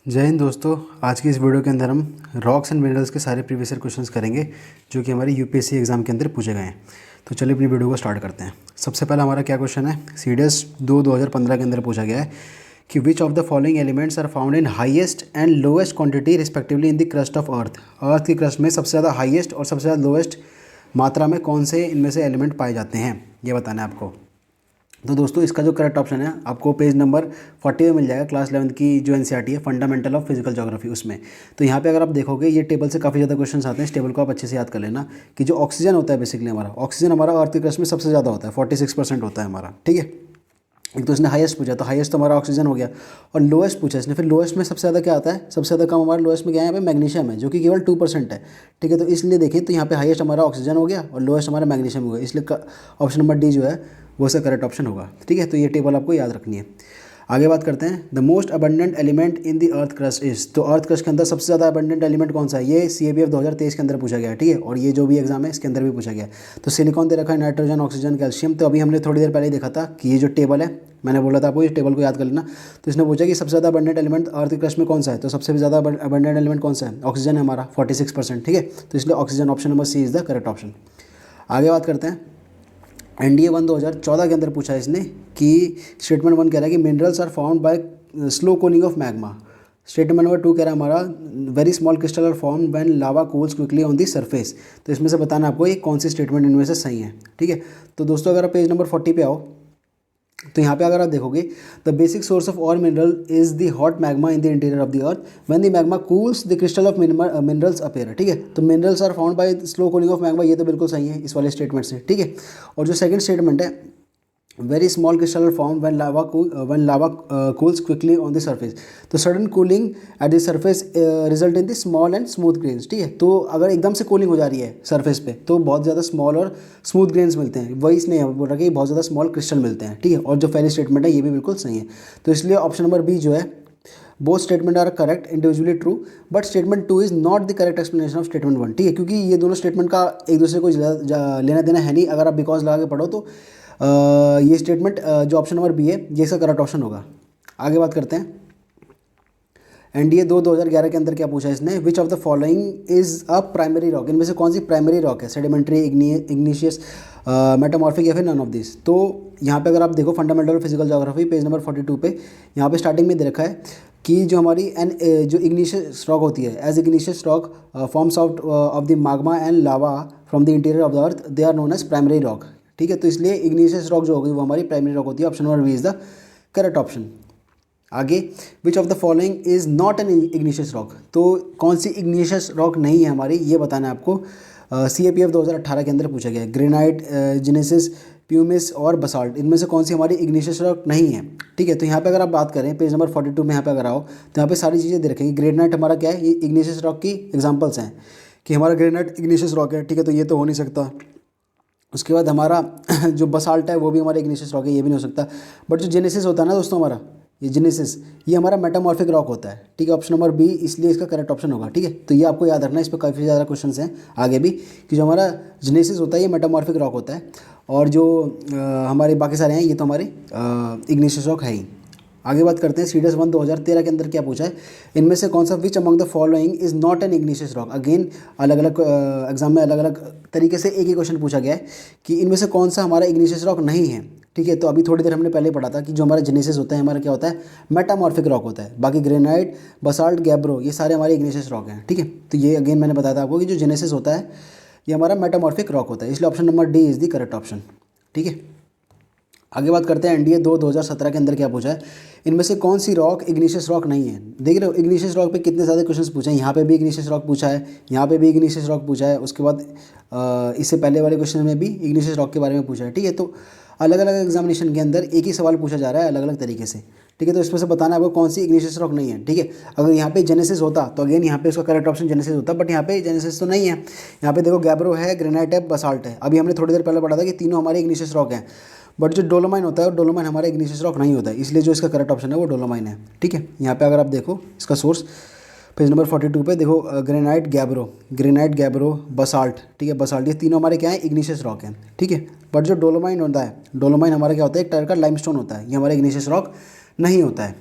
जय हिंद दोस्तों। आज की इस वीडियो के अंदर हम रॉक्स एंड मिनरल्स के सारे प्रीवियस ईयर क्वेश्चंस करेंगे जो कि हमारे यूपीएससी एग्जाम के अंदर पूछे गए हैं। तो चलिए अपनी वीडियो को स्टार्ट करते हैं। सबसे पहला हमारा क्या क्वेश्चन है, सीडीएस 2015 के अंदर पूछा गया है कि which of the following elements are found in highest and lowest quantity respectively in the crust of earth. Earth की क्रस्ट में सबसे ज़्यादा हाईएस्ट और सबसे ज़्यादा लोएस्ट मात्रा में कौन से इनमें से एलिमेंट पाए जाते हैं, ये बताना है आपको। तो दोस्तों इसका जो करेक्ट ऑप्शन है आपको पेज नंबर 40 में मिल जाएगा, क्लास 11th की जो एनसीईआरटी है फंडामेंटल ऑफ फिजिकल ज्योग्राफी उसमें। तो यहाँ पे अगर आप देखोगे ये टेबल से काफ़ी ज़्यादा क्वेश्चंस आते हैं। इस टेबल को आप अच्छे से याद कर लेना कि जो ऑक्सीजन होता है बेसिकली ऑक्सीजन हमारा अर्थ की क्रस्ट में सबसे ज़्यादा होता है, 46% होता है हमारा। ठीक है, एक तो इसने हाईएस्ट पूछा तो हाईएस्ट तो हमारा ऑक्सीजन हो गया, और लोएस्ट पूछा इसने, फिर लोएस्ट में सबसे ज़्यादा क्या आता है, सबसे ज़्यादा कम हमारा लोएस्ट में क्या है, यहाँ पे मैग्नीशियम है जो कि केवल 2% है। ठीक है, तो इसलिए देखें तो यहाँ पे हाईएस्ट हमारा ऑक्सीजन हो गया और लोएस्ट हमारा मैग्नीशियम हो गया, इसलिए ऑप्शन नंबर डी जो है वो इसका करेक्ट ऑप्शन होगा। ठीक है, तो ये टेबल आपको याद रखनी है। आगे बात करते हैं, the most abundant element in the earth crust is. तो अर्थ क्रस्ट के अंदर सबसे ज़्यादा अबंडेंट एलिमेंट कौन सा है, ये CAPF 2023 के अंदर पूछा गया है। ठीक है, और ये जो भी एग्जाम है इसके अंदर भी पूछा गया है। तो सिलिकॉन दे रखा है, नाइट्रोजन, ऑक्सीजन, कैल्शियम। तो अभी हमने थोड़ी देर पहले ही देखा था कि ये जो टेबल है, मैंने बोला था आपको इस टेबल को याद कर लेना। तो इसने पूछा कि सबसे ज़्यादा अबंडेंट एलिमेंट अर्थ क्रस्ट में कौन सा है, तो सबसे ज़्यादा अबंडेंट एलिमेंट कौन सा है, ऑक्सीजन है हमारा 46%। ठीक है, तो इसलिए oxygen option number C is the correct option. आगे बात करते हैं, NDA 1 2014 के अंदर पूछा है इसने कि स्टेटमेंट 1 कह रहा है कि minerals are found by slow cooling of magma. Statement number 2 कह रहा है हमारा very small crystal are form when lava cools quickly on the surface. तो इसमें से बताना आपको ये कौन सी स्टेटमेंट इनमें से सही है। ठीक है, तो दोस्तों अगर आप पेज नंबर 40 पे आओ तो यहाँ पे अगर आप देखोगे, the basic source of all mineral is the hot magma in the interior of the earth, when the magma cools the crystal of minerals appear. ठीक है, तो minerals are found by slow cooling of magma, ये तो बिल्कुल सही है इस वाले स्टेटमेंट से। ठीक है, और जो सेकंड स्टेटमेंट है, very small crystal form when lava cools quickly on the surface, तो sudden cooling at the surface result in the small and smooth grains. ठीक है, तो अगर एकदम से कूलिंग हो जा रही है सरफेस पे तो बहुत ज़्यादा स्मॉल और स्मूथ ग्रेन्स मिलते हैं, वही इसने बोल रहा कि बहुत ज़्यादा स्मॉल क्रिस्टल मिलते हैं। ठीक है, और जो पहली स्टेटमेंट है ये भी बिल्कुल सही है। तो इसलिए ऑप्शन नंबर बी जो है, both statement are correct individually true, but statement 2 is not the correct explanation of statement 1। ठीक है, क्योंकि ये दोनों स्टेटमेंट का एक दूसरे को लेना देना है नहीं। अगर आप बिकॉज लगा के पढ़ो तो ये स्टेटमेंट जो ऑप्शन नंबर बी है ये इसका करेक्ट ऑप्शन होगा। आगे बात करते हैं, NDA 2 2011 के अंदर क्या पूछा है इसने, विच of the following is a primary rock. इनमें से कौन सी प्राइमरी रॉक है, सेडिमेंट्री, इग्निशियस, मेटामॉर्फिक या फिर नन ऑफ दिस। तो यहाँ पे अगर आप देखो fundamental physical geography page number 42 पे, यहाँ पे स्टार्टिंग में दे रखा है कि जो हमारी जो इग्निशियस रॉक होती है, as igneous rock forms out of the magma and lava from the interior of the earth, they are known as primary rock. ठीक है, तो इसलिए इग्निशियस रॉक जो होगी वो हमारी प्राइमरी रॉक होती है। Option number B is the correct option. आगे, which of the following is not an igneous rock. तो कौन सी इग्निशियस रॉक नहीं है हमारी, ये बताना है आपको। CAPF 2018 के अंदर पूछा गया है, ग्रेनाइट, जिनेसिस, प्यूमिस और बसाल्ट, इनमें से कौन सी हमारी इग्निशियस रॉक नहीं है। ठीक है, तो यहाँ पे अगर आप बात करें पेज नंबर 42 में यहाँ पे अगर आओ तो यहाँ पे सारी चीज़ें दे रखेंगी। ग्रेनाइट हमारा क्या है, ये इग्निशियस रॉक की एग्जाम्पल्स हैं कि हमारा ग्रेनाइट इग्निशियस रॉक है। ठीक है, तो ये तो हो नहीं सकता। उसके बाद हमारा जो बसाल्ट है वो भी हमारा इग्निशियस रॉक है, ये भी नहीं हो सकता। बट जो जेनेसिस होता है ना दोस्तों हमारा, ये जेनेसिस ये हमारा मेटामॉर्फिक रॉक होता है। ठीक है, ऑप्शन नंबर बी इसलिए इसका करेक्ट ऑप्शन होगा। ठीक है, तो ये आपको याद रखना है, इस पर काफ़ी ज़्यादा क्वेश्चंस हैं आगे भी कि जो हमारा जेनेसिस होता है ये मेटामॉर्फिक रॉक होता है, और जो हमारे बाकी सारे हैं ये तो हमारे इग्निशियस रॉक है ही। आगे बात करते हैं, सीडीएस 1 2013 के अंदर क्या पूछा है, इनमें से कौन सा which among the following is not an igneous rock. Again अलग अलग एग्जाम में अलग अलग तरीके से एक ही क्वेश्चन पूछा गया है कि इनमें से कौन सा हमारा इग्निशियस रॉक नहीं है। ठीक है, तो अभी थोड़ी देर हमने पहले पढ़ा था कि जो हमारा जेनेसिस होता है हमारा क्या होता है, मेटामॉर्फिक रॉक होता है। बाकी ग्रेनाइट, बसाल्ट, गैब्रो ये सारे हमारे इग्निशियस रॉक हैं। ठीक है, तो ये अगेन मैंने बताया था आपको कि जो जेनेसिस होता है ये हमारा मेटामॉर्फिक रॉक होता है, इसलिए option number D is the correct option. ठीक है, आगे बात करते हैं, NDA 2 2017 के अंदर क्या पूछा है, इनमें से कौन सी रॉक इग्निशियस रॉक नहीं है। देख रहे हो इग्निशियस रॉक पे कितने ज़्यादा क्वेश्चंस पूछे हैं, यहाँ पे भी इग्निशियस रॉक पूछा है, यहाँ पे भी इग्निशियस रॉक पूछा है, उसके बाद इससे पहले वाले क्वेश्चन में भी इग्निशियस रॉक के बारे में पूछा है। ठीक है, तो अलग अलग एग्जामिनेशन के अंदर एक ही सवाल पूछा जा रहा है अलग अलग तरीके से। ठीक है, तो इसमें से बताना है आपको कौन सी इग्निशियस रॉक नहीं है। ठीक है, अगर यहाँ पे जेनेसिस होता तो अगेन यहाँ पे उसका करेक्ट ऑप्शन जेनेसिस होता, बट यहाँ पे जेनेसिस तो नहीं है। यहाँ पे देखो गैब्रो है, ग्रेनाइट है, बसाल्ट है। अभी हमने थोड़ी देर पहले पढ़ा था कि तीनों हमारे इग्निशियस रॉक हैं, बट जो डोलोमाइन होता है डोलोमाइन हमारा इग्निशियस रॉक नहीं होता है, इसलिए जो इसका करेक्ट ऑप्शन है वो डोलोमाइन है। ठीक है, यहाँ पे अगर आप देखो इसका सोर्स पेज नंबर 42 पे देखो, ग्रेनाइट, गैब्रो, बसाल्ट। ठीक है, बसाल्ट ये तीनों हमारे क्या है, इग्निशियस रॉक हैं। ठीक है, बट जो डोलोमाइन होता है, डोलोमाइन हमारा क्या होता है, एक टाइप का लाइमस्टोन होता है, ये हमारा इग्निशियस रॉक नहीं होता है।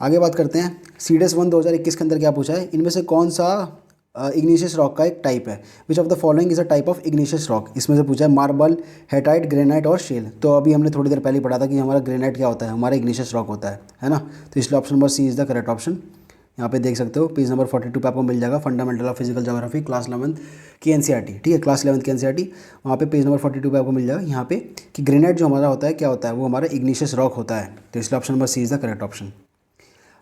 आगे बात करते हैं सीडीएस 1 2021 के अंदर क्या पूछा है, इनमें से कौन सा इग्निशियस रॉक का एक टाइप है, which of the following is a type of igneous rock. इसमें से पूछा है मार्बल, हेटाइट, ग्रेनाइट और शेल। तो अभी हमने थोड़ी देर पहले पढ़ा था कि हमारा ग्रेनाइट क्या होता है, हमारा इग्निशियस रॉक होता है ना। तो इसलिए option number C is the correct option. यहाँ पे देख सकते हो पेज नंबर 42 पे आपको मिल जाएगा fundamental of physical geography class 11 की एनसीईआरटी, ठीक है, क्लास 11 की एनसीईआरटी। वहाँ पे पेज नंबर 42 पे आपको मिल जाएगा यहाँ पे कि ग्रेनाइट जो हमारा होता है क्या होता है, वो हमारा इग्निशियस रॉक होता है। तो इसलिए option number C is the correct option.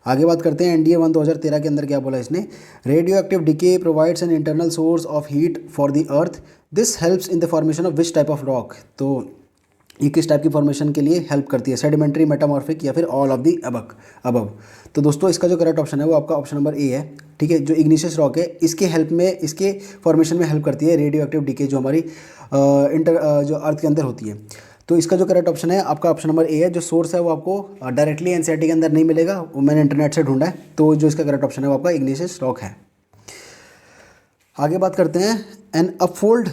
आगे बात करते हैं एनडीए 1 2013 के अंदर क्या बोला इसने, radio active decay provides an internal source of heat for the earth, this helps in the formation of which type of rock. तो ये किस टाइप की फॉर्मेशन के लिए हेल्प करती है, सेडिमेंट्री, मेटामॉर्फिक या फिर ऑल ऑफ दी अबव। तो दोस्तों इसका जो करेक्ट ऑप्शन है वो आपका ऑप्शन नंबर ए है, ठीक है। जो इग्निशियस रॉक है इसके हेल्प में, इसके फॉर्मेशन में हेल्प करती है रेडियो एक्टिव डिके जो हमारी जो अर्थ के अंदर होती है। तो इसका जो करेक्ट ऑप्शन है आपका ऑप्शन नंबर ए है। जो सोर्स है वो आपको डायरेक्टली एनसीईआरटी के अंदर नहीं मिलेगा, वो मैंने इंटरनेट से ढूंढा है। तो जो इसका करेक्ट ऑप्शन है वो आपका इग्निशियस रॉक है। आगे बात करते हैं an upfold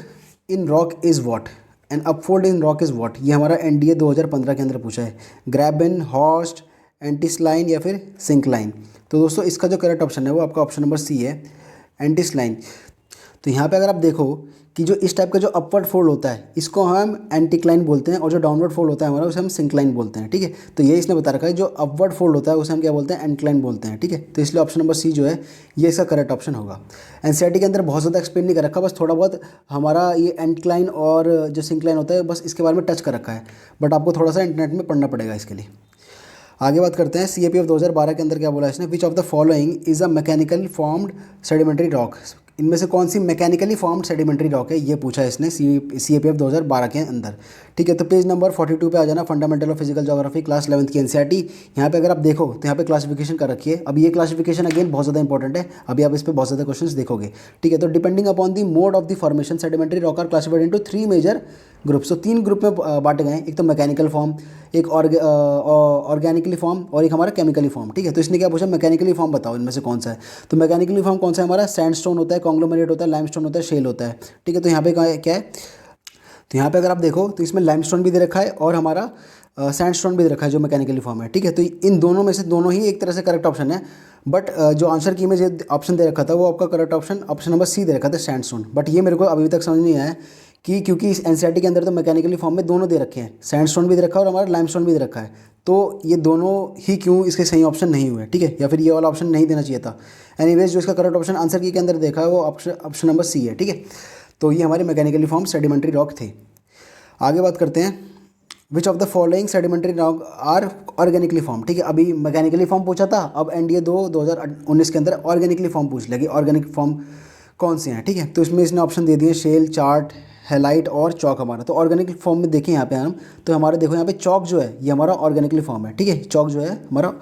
in rock is what, an upfold in rock is what. ये हमारा एनडीए 2015 के अंदर पूछा है, ग्रैबन, हॉस्ट, एंटीस्लाइन या फिर सिंकलाइन। तो दोस्तों इसका जो करेक्ट ऑप्शन है वो आपका ऑप्शन नंबर सी है, एंटीस्लाइन। तो यहाँ पे अगर आप देखो कि जो इस टाइप का जो अपवर्ड फोल्ड होता है इसको हम एंटीक्लाइन बोलते हैं, और जो डाउनवर्ड फोल्ड होता है हमारा उसे हम सिंक्लाइन बोलते हैं, ठीक है। तो ये इसने बता रखा है जो अपवर्ड फोल्ड होता है उसे हम क्या बोलते हैं, एंटीक्लाइन बोलते हैं, ठीक है। तो इसलिए ऑप्शन नंबर सी जो है ये इसका करेक्ट ऑप्शन होगा। एनसीईआरटी के अंदर बहुत ज़्यादा एक्सप्लेन नहीं कर रखा, बस थोड़ा बहुत हमारा ये एंटीक्लाइन और जो सिंक्लाइन होता है बस इसके बारे में टच कर रखा है, बट आपको थोड़ा सा इंटरनेट में पढ़ना पड़ेगा इसके लिए। आगे बात करते हैं सीएपीएफ 2012 के अंदर क्या बोला इसने, विच of the following is a mechanical formed sedimentary rock. इनमें से कौन सी मैकेनिकली फॉर्म्ड सेडिमेंट्री रॉक है, ये पूछा है इसने सीएपीएफ 2012 के अंदर, ठीक है। तो पेज नंबर 42 पे आ जाना, fundamental of physical geography class 11 की एनसीईआरटी। यहाँ पे अगर आप देखो तो यहाँ पे क्लासिफिकेशन कर रखी है। अब ये क्लासिफिकेशन अगेन बहुत ज़्यादा इंपॉर्टेंट है, अभी आप इस पर बहुत ज़्यादा क्वेश्चंस देखोगे, ठीक है। तो depending upon the mode of the formation sedimentary rock are classified into 3 major groups. तो 3 ग्रुप में बांटे गए हैं, एक तो मैकेनिकल फॉर्म, एक ऑर्गेनिकली फॉर्म और एक हमारा केमिकली फॉर्म, ठीक है। तो इसने क्या पूछा, मैकेनिकली फॉर्म बताओ इनमें से कौन सा है। तो मैकेनिकली फॉर्म कौन सा है हमारा, सैंडस्टोन होता है, कॉन्ग्लोमेरेट होता है, लाइमस्टोन होता है, शेल होता है, ठीक है। तो यहाँ पे क्या है, तो यहाँ पे अगर आप देखो तो इसमें लाइमस्टोन भी दे रखा है और हमारा सैंडस्टोन भी दे रखा है जो मैकेनिकली फॉर्म है, ठीक है। तो इन दोनों में से दोनों ही एक तरह से करेक्ट ऑप्शन है, बट जो आंसर की में जो ऑप्शन दे रखा था वो आपका करेक्ट ऑप्शन नंबर सी दे रखा था, सैंडस्टोन। बट ये मेरे को अभी तक समझ नहीं आया कि क्योंकि इस एनसीईआरटी के अंदर तो मैकेनिकली फॉर्म में दोनों दे रखे हैं, सैंडस्टोन भी दे रखा है और हमारा लाइमस्टोन भी दे रखा है, तो ये दोनों ही क्यों इसके सही ऑप्शन नहीं हुए, ठीक है, या फिर ये वाला ऑप्शन नहीं देना चाहिए था। एनीवेज जो इसका करेक्ट ऑप्शन आंसर की के अंदर देखा है वो ऑप्शन नंबर सी है, ठीक है। तो ये हमारे मैकेनिकली फॉर्म सेडिमेंट्री रॉक थे। आगे बात करते हैं which of the following sedimentary rock are organically form, ठीक है। अभी मैकेनिकली फॉर्म पूछा था, अब एनडीए 2019 के अंदर ऑर्गेनिकली फॉर्म पूछ लेगी, ऑर्गेनिक फॉर्म कौन से हैं, ठीक है। तो इसमें इसने ऑप्शन दे दिए शेल, चार्ट, हेलाइट और चौक हमारा। तो ऑर्गेनिक फॉर्म में देखें यहाँ पे हम, तो हमारे देखो यहाँ पे चौक जो है ये हमारा ऑर्गेनिकली फॉर्म है, ठीक है। चौक जो है हमारा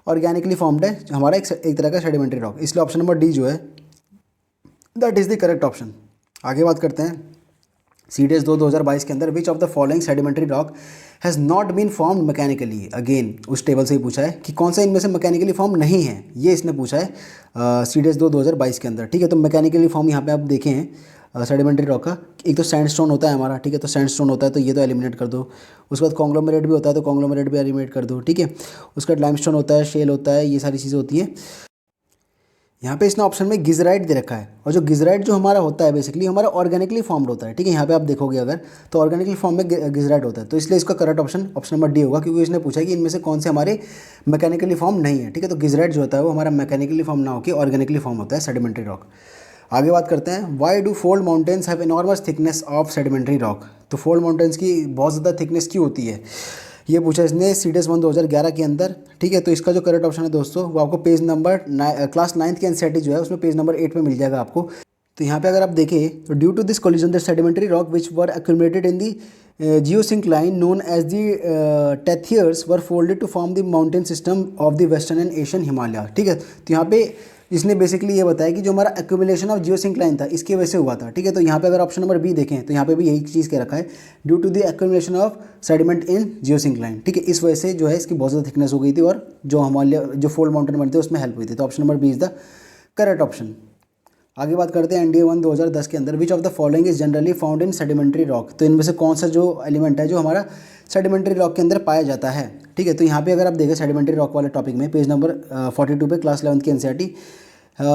ऑर्गेनिकली फॉर्म्ड है, हमारा एक तरह का सेडिमेंट्री रॉक, इसलिए ऑप्शन नंबर डी जो है that is the correct option. आगे बात करते हैं सीडीएस 2022 के अंदर which of the following sedimentary rock has not been formed mechanically. Again उस टेबल से ही पूछा है कि कौन सा इनमें से मैकेनिकली फॉर्म नहीं है, ये इसने पूछा है सीडीएस 2022 के अंदर, ठीक है। तो मैकेनिकली फॉर्म यहाँ पे आप देखें हैं सेडिमेंट्री रॉक का, एक तो सैंडस्टोन होता है हमारा, ठीक है। तो सैंडस्टोन होता है तो ये तो एलिमिनेट कर दो। उसके बाद कॉन्ग्लोमेरेट भी होता है तो कॉन्ग्लोमेरेट भी एलिमिनेट कर दो, ठीक है। उसके बाद लाइमस्टोन होता है, शेल होता है, ये सारी चीज़ें होती है। यहाँ पे इसने ऑप्शन में गिजराइट दे रखा है, और जो गिजराइट जो हमारा होता है बेसिकली हमारा ऑर्गेनिकली फॉर्म्ड होता है, ठीक है। यहाँ पे आप देखोगे अगर तो ऑर्गेनिकली फॉर्म में गिजराइट होता है, तो इसलिए इसका करेक्ट ऑप्शन नंबर डी होगा, क्योंकि इसने पूछा है कि इनमें से कौन से हमारे मैकेनिकली फॉर्म नहीं है, ठीक है। तो गिजराइट जो होता है वो हमारा मैकेनिकली फॉर्म ना होकर ऑर्गेनिकली फॉर्म होता है सेडिमेंट्री रॉक। आगे बात करते हैं why do fold mountains have enormous thickness of sedimentary rock. तो फोल्ड माउंटेन्स की बहुत ज़्यादा थिकनेस क्यों होती है, ये पूछा इसने सीडीएस 1 2011 के अंदर, ठीक है। तो इसका जो करेक्ट ऑप्शन है दोस्तों वो आपको पेज नंबर क्लास 9 की एनसीईआरटी जो है उसमें पेज नंबर 8 पे मिल जाएगा आपको। तो यहाँ पे अगर आप देखें तो due to this collision the sedimentary rock which were accumulated in the geosyncline known as the Tethys were folded to form the mountain system of the western and Asian Himalaya, ठीक है। तो यहाँ पे इसने बेसिकली ये बताया कि जो हमारा एक्यूमुलेशन ऑफ जियोसिंक्लाइन था इसकी वजह से हुआ था, ठीक है। तो यहाँ पे अगर ऑप्शन नंबर बी देखें तो यहाँ पे भी यही चीज़ कह रखा है due to the accumulation of sediment in geosyncline, ठीक है। इस वजह से जो है इसकी बहुत ज़्यादा थिकनेस हो गई थी और जो हमारे जो फोल्ड माउंटेन बनते हैं उसमें हेल्प हुई थी। तो option number B is the correct option. आगे बात करते हैं NDA 1 2010 के अंदर, which of the following is generally found in sedimentary rock. तो इनमें से कौन सा जो एलिमेंट है जो हमारा सेडिमेंट्री रॉक के अंदर पाया जाता है। ठीक है, तो यहाँ पे अगर आप देखें सेडिमेंट्री रॉक वाले टॉपिक में पेज नंबर 42 पे क्लास 11 की NCERT,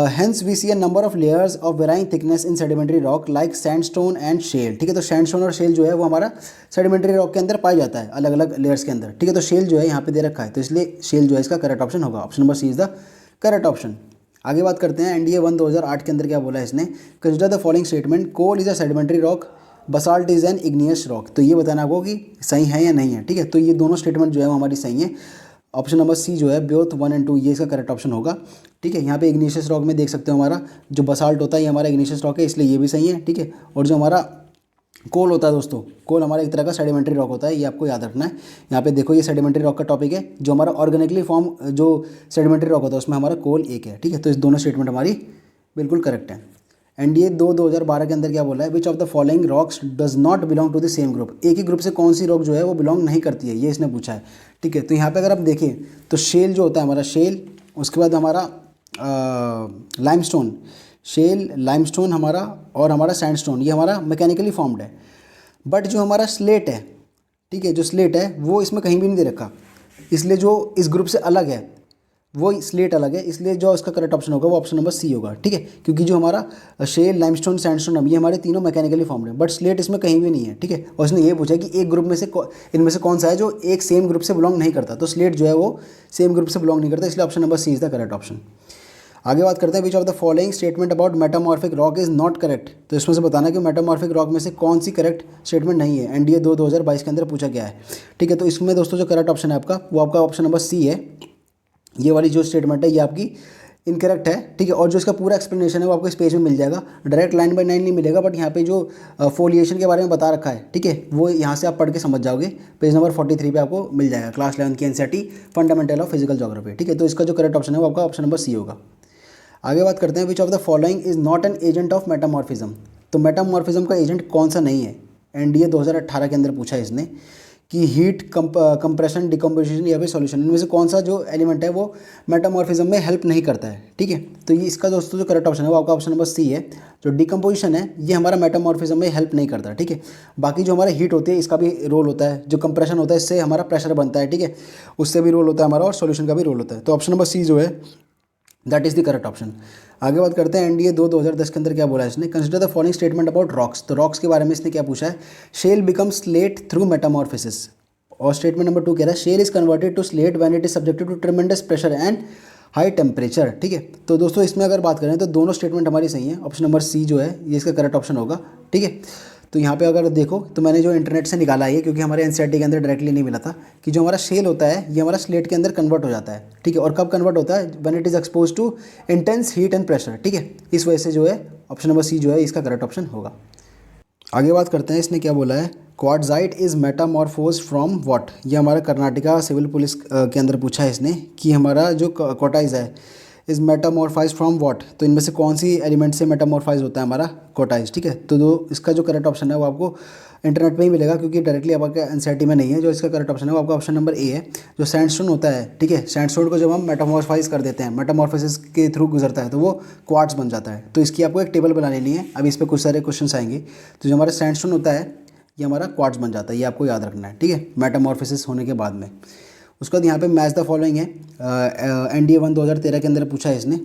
hence we see a number of layers of varying thickness in sedimentary rock like sandstone and shale. ठीक है, तो सैंडस्टोन और शेल जो है वो हमारा सेडिमेंट्री रॉक के अंदर पाया जाता है अलग अलग लेयर्स के अंदर। ठीक है, तो शेल जो है यहाँ पे दे रखा है, तो इसलिए शेल जो है इसका करेक्ट ऑप्शन होगा। Option number C is the correct option. आगे बात करते हैं NDA 1 2008 के अंदर क्या बोला है इसने, consider the following statement, coal is a sedimentary rock, basalt is an igneous rock. तो ये बताना आपको कि सही है या नहीं है। ठीक है, तो ये दोनों स्टेटमेंट जो है वो हमारी सही है। ऑप्शन नंबर सी जो है बोथ 1 और 2 ये इसका करेक्ट ऑप्शन होगा। ठीक है, यहाँ पे इग्निशियस रॉक में देख सकते हो हमारा जो बसाल्ट होता है ये हमारा इग्निशियस रॉक है, इसलिए ये भी सही है। ठीक है, और जो हमारा कोल होता है दोस्तों, कोल हमारा एक तरह का सेडिमेंट्री रॉक होता है, ये आपको याद रखना है। यहाँ पे देखो ये सेडिमेंट्री रॉक का टॉपिक है, जो हमारा ऑर्गेनिकली फॉर्म जो सेडिमेंट्री रॉक होता है उसमें हमारा कोल एक है। ठीक है, तो इस दोनों स्टेटमेंट हमारी बिल्कुल करेक्ट है। NDA 2 2012 के अंदर क्या बोला है, which of the following rocks does not belong to the same group. एक ही ग्रुप से कौन सी रॉक जो है वो बिलोंग नहीं करती है, ये इसने पूछा है। ठीक है, तो यहाँ पे अगर आप देखें तो शेल जो होता है हमारा शेल, उसके बाद हमारा लाइमस्टोन, शेल लाइमस्टोन हमारा और हमारा सैंडस्टोन ये हमारा मैकेनिकली फॉर्म्ड है। बट जो हमारा स्लेट है, ठीक है, जो स्लेट है वो इसमें कहीं भी नहीं दे रखा, इसलिए जो इस ग्रुप से अलग है वो स्लेट अलग है, इसलिए जो इसका करेक्ट ऑप्शन होगा वो ऑप्शन नंबर सी होगा। ठीक है, क्योंकि जो हमारा शेल लाइमस्टोन सैंडस्टोन ये हमारे तीनों मैकेनिकली फॉर्म्ड है, बट स्लेट इसमें कहीं भी नहीं है। ठीक है, और उसने ये पूछा कि एक ग्रुप में से इनमें से कौन सा है जो एक सेम ग्रुप से बिलोंग नहीं करता, तो स्लेट जो है वो सेम ग्रुप से बिलोंग नहीं करता, इसलिए option number C is the correct option. आगे बात करते हैं which of the following statement about metamorphic rock is not correct. तो इसमें से बताना कि मेटामॉर्फिक रॉक में से कौन सी करेक्ट स्टेटमेंट नहीं है। NDA 2 2022 के अंदर पूछा गया है। ठीक है, तो इसमें दोस्तों जो करेक्ट ऑप्शन है आपका वो आपका ऑप्शन नंबर सी है। ये वाली जो स्टेटमेंट है ये आपकी इनकरेक्ट है। ठीक है, और जो इसका पूरा एक्सप्लेनेशन है वो आपको इस पेज में मिल जाएगा, डायरेक्ट लाइन बाय लाइन नहीं मिलेगा, बट यहाँ पे जो फोलिएशन के बारे में बता रखा है, ठीक है, वो यहाँ से आप पढ़ के समझ जाओगे। पेज नंबर 43 पे आपको मिल जाएगा, क्लास 11 की NCERT fundamental of physical geography. ठीक है, तो इसका जो करेक्ट ऑप्शन है वो आपका ऑप्शन नंबर सी होगा। आगे बात करते हैं which of the following is not an agent of metamorphism. तो मेटामॉर्फिज्म का एजेंट कौन सा नहीं है। NDA 2018 के अंदर पूछा है इसने कि हीट कंप्रेशन डिकम्पोजिशन या फिर सॉल्यूशन, इनमें से कौन सा जो एलिमेंट है वो मेटामॉर्फिज्म में हेल्प नहीं करता है। ठीक है, तो ये इसका दोस्तों जो करेक्ट ऑप्शन है वो आपका ऑप्शन नंबर सी है। जो डिकम्पोजिशन है ये हमारा मेटामॉर्फिज्म में हेल्प नहीं करता। ठीक है, बाकी जो हमारा हीट होती है इसका भी रोल होता है, जो कंप्रेशन होता है इससे हमारा प्रेशर बनता है। ठीक है, उससे भी रोल होता है हमारा, और सॉल्यूशन का भी रोल होता है। तो ऑप्शन नंबर सी जो है that is the correct option. आगे बात करते हैं NDA 2 2010 के अंदर क्या बोला है इसने, consider the following statement about rocks. तो रॉक्स के बारे में इसने क्या पूछा है, shale become slate through metamorphosis. और स्टेटमेंट नंबर 2 कह रहा है shale is converted to slate when it is subjected to tremendous pressure and high temperature. ठीक है, तो दोस्तों इसमें अगर बात करें तो दोनों स्टेटमेंट हमारी सही है। ऑप्शन नंबर सी जो है ये इसका करेक्ट ऑप्शन होगा। ठीक है, तो यहाँ पे अगर देखो तो मैंने जो इंटरनेट से निकाला है, क्योंकि हमारे NCERT के अंदर डायरेक्टली नहीं मिला था, कि जो हमारा शेल होता है ये हमारा स्लेट के अंदर कन्वर्ट हो जाता है। ठीक है, और कब कन्वर्ट होता है, when it is expose to intense heat and pressure. ठीक है, इस वजह से जो है ऑप्शन नंबर सी जो है इसका करेक्ट ऑप्शन होगा। आगे बात करते हैं, इसने क्या बोला है, quartzite is metamorphose from what. ये हमारा कर्नाटका सिविल पुलिस के अंदर पूछा है इसने कि हमारा जो क्वार्टाइज है इज मेटामॉर्फाइज फ्रॉम व्हाट। तो इनमें से कौन सी एलिमेंट से मेटामॉर्फाइज होता है हमारा क्वार्टाइज। ठीक है, तो इसका जो करेक्ट ऑप्शन है वो आपको इंटरनेट पे ही मिलेगा, क्योंकि डायरेक्टली आपका NCERT में नहीं है। जो इसका करेक्ट ऑप्शन है वो आपका ऑप्शन नंबर ए है। जो सैंडस्टोन होता है, ठीक है, सैंडस्टोन को जब हम मेटामॉर्फाइज कर देते हैं, मेटामॉर्फोसिस के थ्रू गुजरता है तो वो क्वार्ट्ज बन जाता है। तो इसकी आपको एक टेबल बना लेनी है, अभी इस पर कुछ सारे क्वेश्चन आएंगे। तो जो हमारा सैंडस्टोन होता है ये हमारा क्वार्ट्ज बन जाता है, ये आपको याद रखना है। ठीक है, मेटामॉर्फोसिस होने के बाद में। उसके बाद यहाँ पे मैच द फॉलोइंग है, NDA 1 2013 के अंदर पूछा है इसने।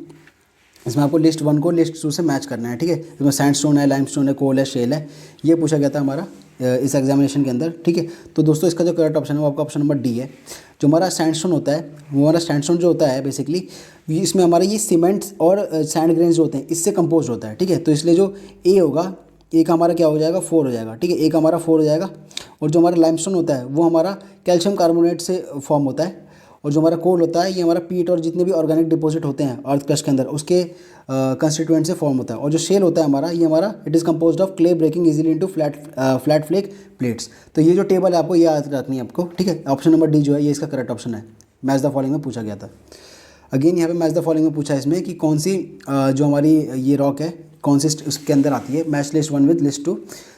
इसमें आपको लिस्ट 1 को लिस्ट 2 से मैच करना है। ठीक है, इसमें सैंडस्टोन है, लाइमस्टोन है, कोल है, शेल है, ये पूछा गया था हमारा इस एग्जामिनेशन के अंदर। ठीक है, तो दोस्तों इसका जो करेक्ट ऑप्शन है वो आपका ऑप्शन नंबर डी है। जो हमारा सैंडस्टोन होता है वो हमारा सैंडस्टोन जो होता है बेसिकली इसमें हमारे ये सीमेंट्स और सैंड ग्रेन्स जो होते हैं इससे कंपोज होता है। ठीक है, तो इसलिए जो ए होगा, ए का हमारा क्या हो जाएगा 4 हो जाएगा। ठीक है, ए का हमारा 4 हो जाएगा। और जो हमारा लाइमस्टोन होता है वो हमारा कैल्शियम कार्बोनेट से फॉर्म होता है। और जो हमारा कोल होता है ये हमारा पीट और जितने भी ऑर्गेनिक डिपॉजिट होते हैं अर्थ क्रस्ट के अंदर उसके कंस्टिट्यूएंट से फॉर्म होता है। और जो शेल होता है हमारा ये हमारा it is composed of clay breaking easily into flat flake plates. तो ये जो टेबल है आपको ये याद रखनी है आपको। ठीक है, ऑप्शन नंबर डी जो है ये इसका करेक्ट ऑप्शन है। मैच द फॉलोइंग में पूछा गया था। अगेन यहाँ पे मैच द फॉलोइंग में पूछा है इसमें कि कौन सी जो हमारी ये रॉक है कौन सी उसके अंदर आती है। Match list 1 with list 2।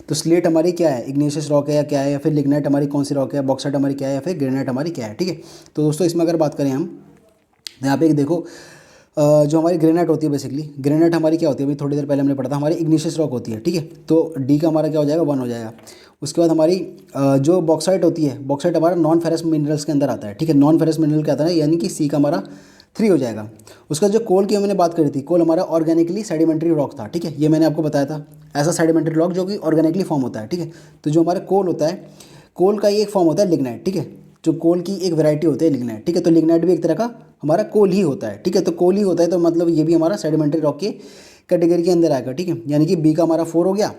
तो स्लेट हमारी क्या है, इग्नेशियस रॉक है या क्या है, या फिर लिग्नाइट हमारी कौन सी रॉक है, बॉक्साइट हमारी क्या है, या फिर ग्रेनाइट हमारी क्या है। ठीक है, तो दोस्तों इसमें अगर बात करें हम यहाँ पे एक देखो जो हमारी ग्रेनाइट होती है, बेसिकली ग्रेनाइट हमारी क्या होती है, अभी थोड़ी देर पहले हमने पढ़ा था, हमारी इग्निशियस रॉक होती है, ठीक है। तो डी का हमारा क्या हो जाएगा, 1 हो जाएगा। उसके बाद हमारी जो बॉक्साइट होती है, बॉक्साइट हमारा नॉन फेरस मिनरल्स के अंदर आता है, ठीक है। नॉन फेरस मिनरल क्या आता है, यानी कि सी का हमारा 3 हो जाएगा। उसका जो कोल की मैंने बात करी थी, कोल हमारा ऑर्गेनिकली सेडिमेंट्री रॉक था, ठीक है। ये मैंने आपको बताया था, ऐसा सेडिमेंट्री रॉक जो कि ऑर्गेनिकली फॉर्म होता है, ठीक है। तो जो हमारा कोल होता है, कोल का ही एक फॉर्म होता है लिग्नाइट, ठीक है। जो कोल की एक वैरायटी होती है लिग्नाइट, ठीक है। तो लिग्नाइट भी एक तरह का हमारा कोल ही होता है, ठीक है। तो कोल ही होता है, तो मतलब ये भी हमारा सेडिमेंट्री रॉक के कैटेगरी के अंदर आएगा, ठीक है। यानी कि बी का हमारा 4 हो गया,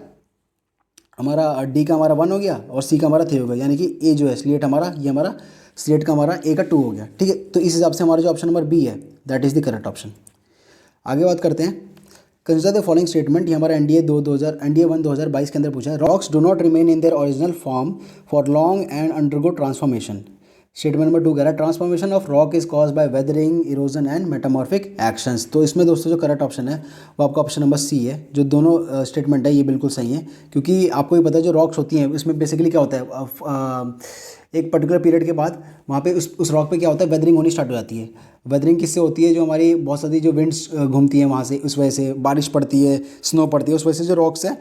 हमारा डी का हमारा 1 हो गया, और सी का हमारा 3 हो गया। यानी कि ए जो है स्लेट हमारा, ये हमारा स्लेट का हमारा ए का 2 हो गया, ठीक है। तो इस हिसाब से हमारा जो ऑप्शन नंबर बी है, that is the correct option. आगे बात करते हैं, कंसिडर द फॉलोइंग स्टेटमेंट। ये हमारा एनडीए 1 2022 के अंदर पूछा है। Rocks do not remain in their original form for long and undergo transformation. Statement number 2 कह रहा है transformation of rock is cause by weathering, erosion and metamorphic actions. तो इसमें दोस्तों जो करेक्ट ऑप्शन है वो आपका ऑप्शन नंबर सी है। जो दोनों स्टेटमेंट है ये बिल्कुल सही है, क्योंकि आपको ये पता है जो रॉक्स होती हैं इसमें बेसिकली क्या होता है, एक पर्टिकुलर पीरियड के बाद वहाँ पे उस रॉक पे क्या होता है, वेदरिंग होनी स्टार्ट हो जाती है। वेदरिंग किससे होती है, जो हमारी बहुत सारी जो विंड्स घूमती हैं वहाँ से, उस वजह से बारिश पड़ती है, स्नो पड़ती है, उस वजह से जो रॉक्स है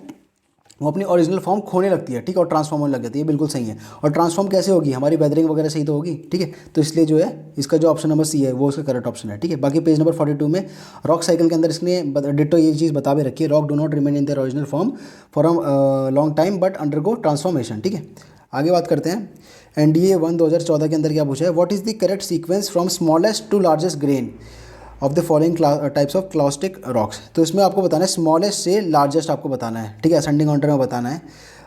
वो अपनी ओरिजिनल फॉर्म खोने लगती है, ठीक है, और ट्रांसफॉर्म होने लग जाती है। बिल्कुल सही है। और ट्रांसफॉर्म कैसे होगी, हमारी वेदरिंग वगैरह सही तो होगी, ठीक है। तो इसलिए जो है इसका जो ऑप्शन नंबर सी है वो उसका करेक्ट ऑप्शन है, ठीक है। बाकी पेज नंबर 42 में रॉक साइकिल के अंदर इसने डिटो ये चीज़ बता भी रखी है, rock do not remain in their original form for a long time but undergo transformation, ठीक है। आगे बात करते हैं, एनडीए 1 2014 के अंदर क्या पूछा है, what is the correct sequence from smallest to largest grain of the following types of clastic rocks. तो इसमें आपको बताना है स्मॉलेस्ट से लार्जेस्ट आपको बताना है, ठीक है, असेंडिंग ऑर्डर में बताना है,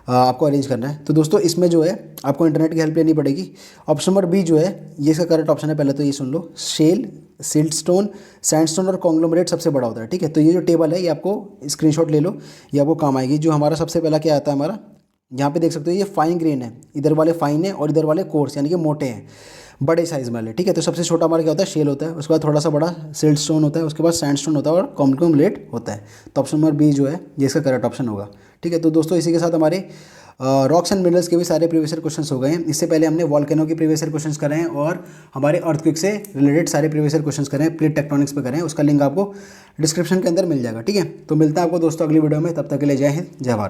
आपको अरेंज करना है। तो दोस्तों इसमें जो है आपको इंटरनेट की हेल्प लेनी पड़ेगी। ऑप्शन नंबर बी जो है ये इसका करेक्ट ऑप्शन है। पहले तो ये सुन लो, शेल, सिल्टस्टोन, सैंडस्टोन और कॉन्ग्लोमरेट सबसे बड़ा होता है, ठीक है। तो ये जो टेबल है ये आपको स्क्रीनशॉट ले लो, ये आपको काम आएगी। जो हमारा सबसे पहला क्या आता है, हमारा यहाँ पे देख सकते हो ये फाइन ग्रेन है, इधर वाले फाइन है और इधर वाले कोर्स यानी कि मोटे हैं, बड़े साइज़ वाले, ठीक है। तो सबसे छोटा हमारा क्या होता है, शेल होता है। उसके बाद थोड़ा सा बड़ा सिल्टस्टोन होता है, उसके बाद सैंडस्टोन होता है और कॉन्ग्लोमरेट होता है। तो ऑप्शन नंबर बी जो है ये इसका करेक्ट ऑप्शन होगा, ठीक है। तो दोस्तों इसी के साथ हमारे रॉक्स एंड मिनरल्स के भी सारे प्रीवियस ईयर क्वेश्चंस हो गए हैं। इससे पहले हमने वॉल्केनो के प्रीवियस ईयर क्वेश्चंस करे हैं और हमारे अर्थक्वेक से रिलेटेड सारे प्रीवियस ईयर क्वेश्चंस करे हैं, प्लेट टेक्टोनिक्स पे करें। उसका लिंक आपको डिस्क्रिप्शन के अंदर मिल जाएगा, ठीक है। तो मिलता है आपको दोस्तों अगली वीडियो में, तब तक के लिए जय हिंद, जय भारत।